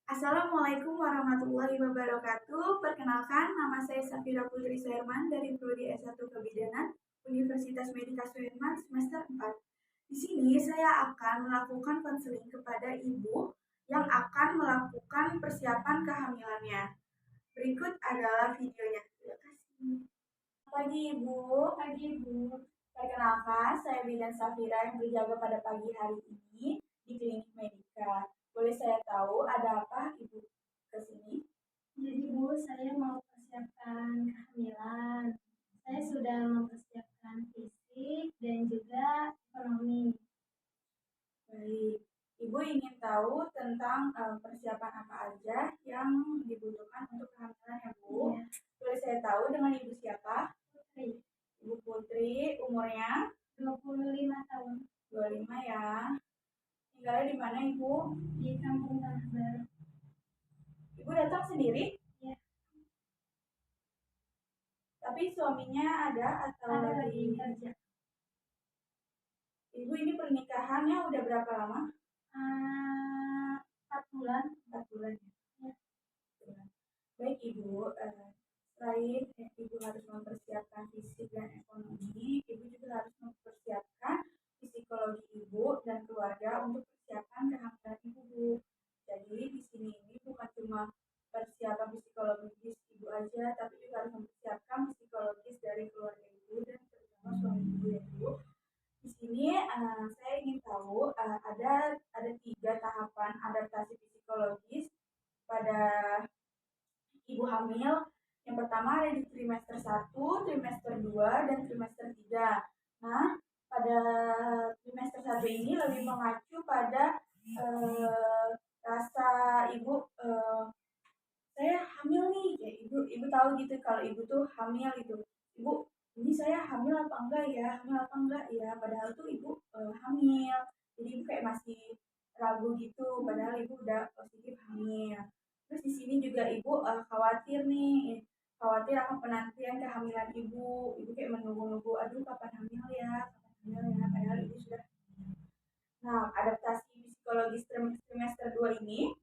Assalamualaikum warahmatullahi wabarakatuh. Perkenalkan, nama saya Safira Putri Suherman dari Prodi S1 Kebidanan Universitas Medika Suherman semester 4. Di sini saya akan melakukan konseling kepada ibu yang akan melakukan persiapan kehamilannya. Berikut adalah videonya. Terima kasih. Pagi Ibu. Pagi Ibu. Perkenalkan, saya Bidan Safira yang berjaga pada pagi hari ini di Klinik Medika. Boleh saya tahu ada apa Ibu ke sini? Jadi Bu, saya mau persiapkan kehamilan. Saya sudah mempersiapkan fisik dan juga ekonomi. Baik, Ibu ingin tahu tentang persiapan apa aja yang dibutuhkan untuk kehamilan ya Bu? Iya. Boleh saya tahu dengan Ibu siapa? Putri, Ibu Putri, umurnya 25 tahun, 25 ya. Tinggalnya di mana Ibu? di Kampung Tanah Baru. Ibu datang sendiri? Ya, Tapi suaminya ada atau ada lagi kerja. Ibu ini pernikahannya udah berapa lama? 4 bulan. 4 bulan Ya. ya. Baik Ibu, selain Ibu harus mempersiapkan fisik dan ekonomi, Ibu juga harus mempersiapkan psikologi Ibu dan keluarga untuk persiapan kehamilan Ibu, Bu. Jadi di sini ini bukan cuma persiapan psikologis Ibu aja, tapi juga harus mempersiapkan psikologis dari keluarga Ibu dan terutama suami Ibu ya Bu. Di sini saya ingin tahu ada 3 tahapan adaptasi psikologis pada ibu hamil. Yang pertama ada di trimester 1, trimester 2, dan trimester 3. Nah, pada trimester 1 ini lebih mengacu pada rasa ibu saya hamil nih, ya ibu tahu gitu kalau ibu tuh hamil gitu. Ibu, ini saya hamil apa enggak ya? Hamil apa enggak ya? Padahal tuh ibu hamil. Jadi ibu kayak masih ragu gitu, padahal ibu udah positif hamil. Terus di sini juga ibu khawatir nih, khawatir akan penantian kehamilan ibu. Ibu kayak menunggu-nunggu, aduh kapan hamil ya, kapan hamil ya, padahal ibu sudah. Nah, adaptasi psikologis trimester 2 ini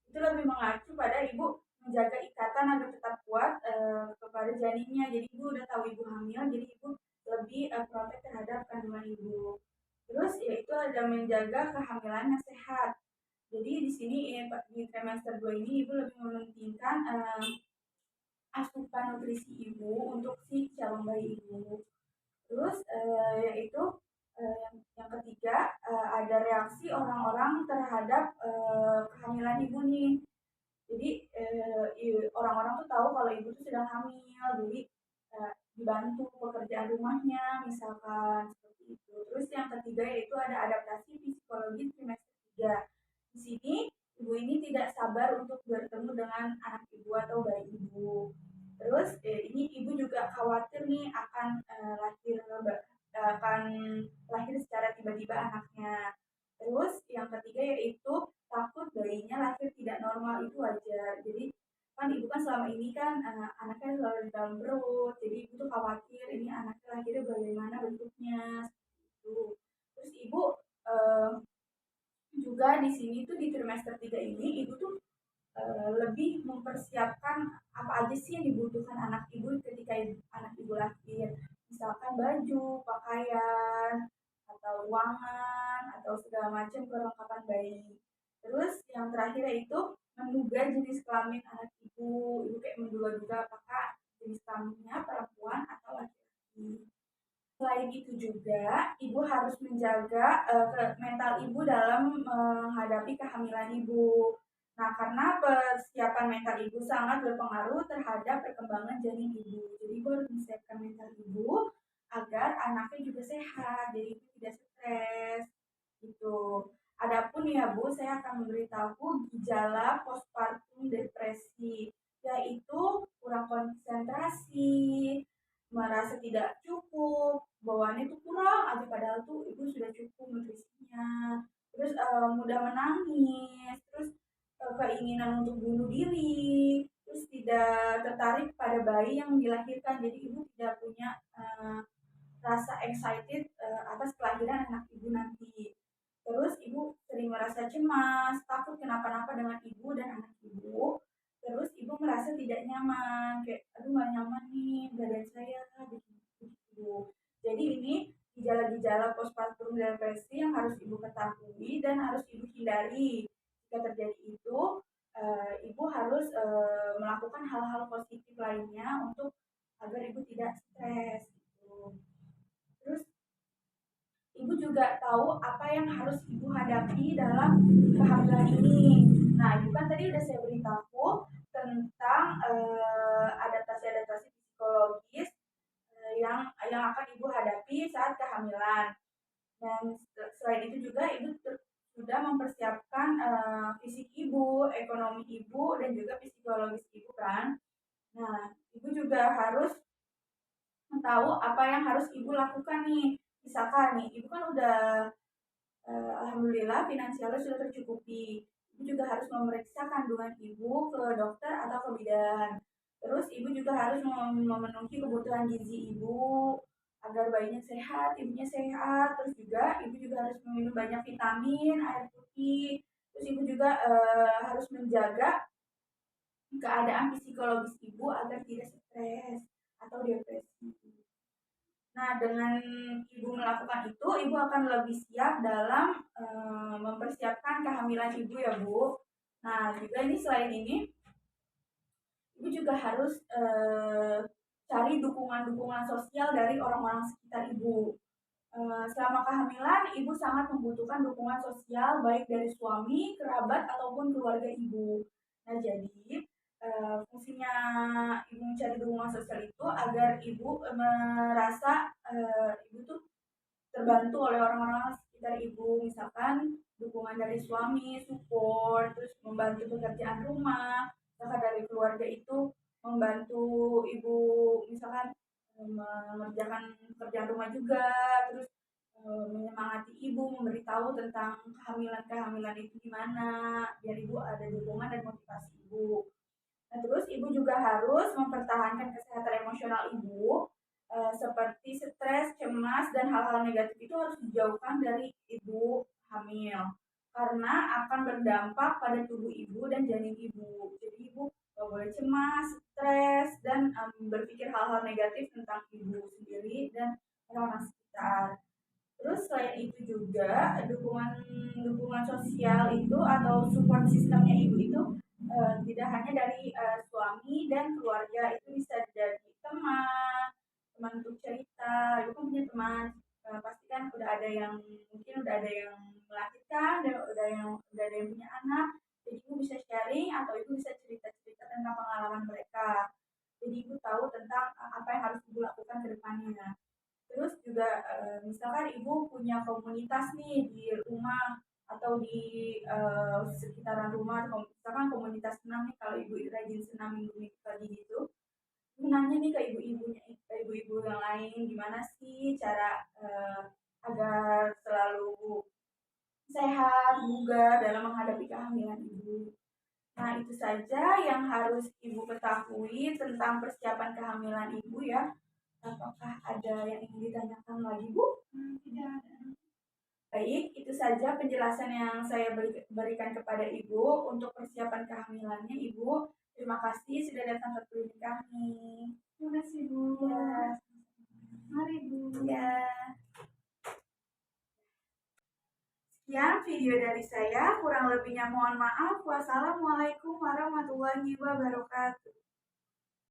itu lebih mengacu pada ibu menjaga ikatan agar tetap kuat kepada janinnya. Jadi ibu udah tahu ibu hamil, jadi ibu lebih protek terhadap kandungan ibu. Terus yaitu ada menjaga kehamilan yang sehat. Jadi di sini di trimester 2 ini ibu lebih mementingkan asupan nutrisi ibu untuk si calon bayi ibu. Terus yaitu yang ketiga ada reaksi orang-orang terhadap kehamilan ibu nih. Jadi orang-orang tuh tahu kalau ibu tuh sedang hamil, jadi dibantu pekerjaan rumahnya misalkan seperti itu. Terus yang ketiga yaitu ada adaptasi psikologi trimester 3. Di sini ibu ini tidak sabar untuk bertemu dengan anak ibu atau bayi ibu. Terus ini ibu juga khawatir nih akan akan lahir secara tiba-tiba anaknya. Terus yang ketiga yaitu takut bayinya lahir tidak normal, itu wajar. Jadi kan ibu kan selama ini kan anaknya selalu di dalam perut, jadi ibu tuh khawatir ini anaknya lahirnya bagaimana bentuknya seperti itu. Terus ibu eh, juga di sini tuh di trimester 3 ini ibu tuh lebih mempersiapkan apa aja sih yang dibutuhkan anak ibu ketika anak ibu lahir, misalkan baju, pakaian, atau ruangan, atau segala macam perlengkapan bayi. Terus yang terakhir yaitu menduga jenis kelamin anak ibu. Ibu kayak menduga-duga apakah jenis kelaminnya perempuan atau laki-laki. Selain itu juga, ibu harus menjaga mental ibu dalam menghadapi kehamilan ibu. Nah, karena persiapan mental ibu sangat berpengaruh terhadap perkembangan janin ibu. Jadi, ibu harus menyiapkan mental ibu agar anaknya juga sehat, jadi ibu tidak stres. Gitu. Adapun ya Bu, saya akan memberitahu gejala postpartum depresi, yaitu kurang konsentrasi, merasa tidak cukup, bawaannya itu kurang aja padahal tuh ibu sudah cukup nutrisinya. Terus mudah menangis, terus keinginan untuk bunuh diri, terus tidak tertarik pada bayi yang dilahirkan. Jadi ibu tidak punya rasa excited atas kelahiran anak ibu nanti. Terus ibu sering merasa cemas, takut kenapa-napa dengan ibu dan anak nyaman, kayak aduh nggak nyaman nih badan saya begitu. Jadi ini gejala-gejala postpartum depresi yang harus ibu ketahui dan harus ibu hindari. Jika terjadi itu, ibu harus melakukan hal-hal positif lainnya untuk agar ibu tidak stres gitu. Terus ibu juga tahu apa yang harus ibu hadapi dalam kehamilan ini. Nah, ibu kan tadi udah saya beritahu tentang adaptasi-adaptasi psikologis yang akan ibu hadapi saat kehamilan. Dan selain itu juga ibu sudah mempersiapkan fisik ibu, ekonomi ibu, dan juga psikologis ibu kan. Nah, ibu juga harus tahu apa yang harus ibu lakukan nih. Misalkan nih, ibu kan udah alhamdulillah finansialnya sudah tercukupi. Ibu juga harus memeriksa kandungan ibu ke dokter atau ke bidan. Terus ibu juga harus memenuhi kebutuhan gizi ibu agar bayinya sehat, ibunya sehat. Terus juga ibu juga harus meminum banyak vitamin, air putih. Terus ibu juga harus menjaga keadaan psikologis ibu agar tidak stres atau depresi. Nah, dengan ibu melakukan itu, ibu akan lebih siap dalam mempersiapkan kehamilan ibu ya, Bu. Nah, juga ini selain ini, ibu juga harus cari dukungan-dukungan sosial dari orang-orang sekitar ibu. Selama kehamilan, ibu sangat membutuhkan dukungan sosial baik dari suami, kerabat, ataupun keluarga ibu. Nah, jadi fungsinya ibu mencari dukungan sosial itu agar ibu merasa ibu tuh terbantu oleh orang-orang sekitar ibu, misalkan dukungan dari suami, support, terus membantu pekerjaan rumah, misalkan dari keluarga itu membantu ibu, misalkan mengerjakan pekerjaan rumah juga, terus menyemangati ibu, memberitahu tentang kehamilan-kehamilan itu gimana, biar ibu ada dukungan dan motivasi ibu. Nah, terus ibu juga harus mempertahankan kesehatan emosional ibu, seperti stres, cemas, dan hal-hal negatif itu harus dijauhkan dari ibu hamil. Karena akan berdampak pada tubuh ibu dan janin ibu. Jadi ibu gak boleh cemas, stres, dan berpikir hal-hal negatif tentang ibu sendiri dan orang-orang sekitar. Terus selain itu juga dukungan dukungan sosial itu atau support sistemnya ibu itu tidak hanya dari suami dan keluarga, itu bisa dari teman, teman untuk cerita. Ibu kan punya teman, pasti kan udah ada yang mungkin udah ada yang melahirkan, dan udah ada yang punya anak. Jadi ibu bisa sharing atau ibu bisa cerita-cerita tentang pengalaman mereka. Jadi ibu tahu tentang apa yang harus ibu lakukan ke depannya. Terus juga misalkan ibu punya komunitas nih di rumah atau di sekitaran rumah, misalkan komunitas senam nih, kalau ibu rajin senam minggu-minggu pagi gitu, nanya nih ke ibu-ibu yang lain gimana sih cara agar selalu sehat, bugar dalam menghadapi kehamilan ibu. Nah, itu saja yang harus ibu ketahui tentang persiapan kehamilan ibu ya. Apakah ada yang ingin ditanyakan lagi, Bu? Tidak ada. Baik, itu saja penjelasan yang saya berikan kepada Ibu untuk persiapan kehamilannya, Ibu. Terima kasih sudah datang ke klinik kami. Terima kasih, Bu. Ya. Mari, Bu. Ya. Sekian video dari saya, kurang lebihnya mohon maaf. Wassalamualaikum warahmatullahi wabarakatuh.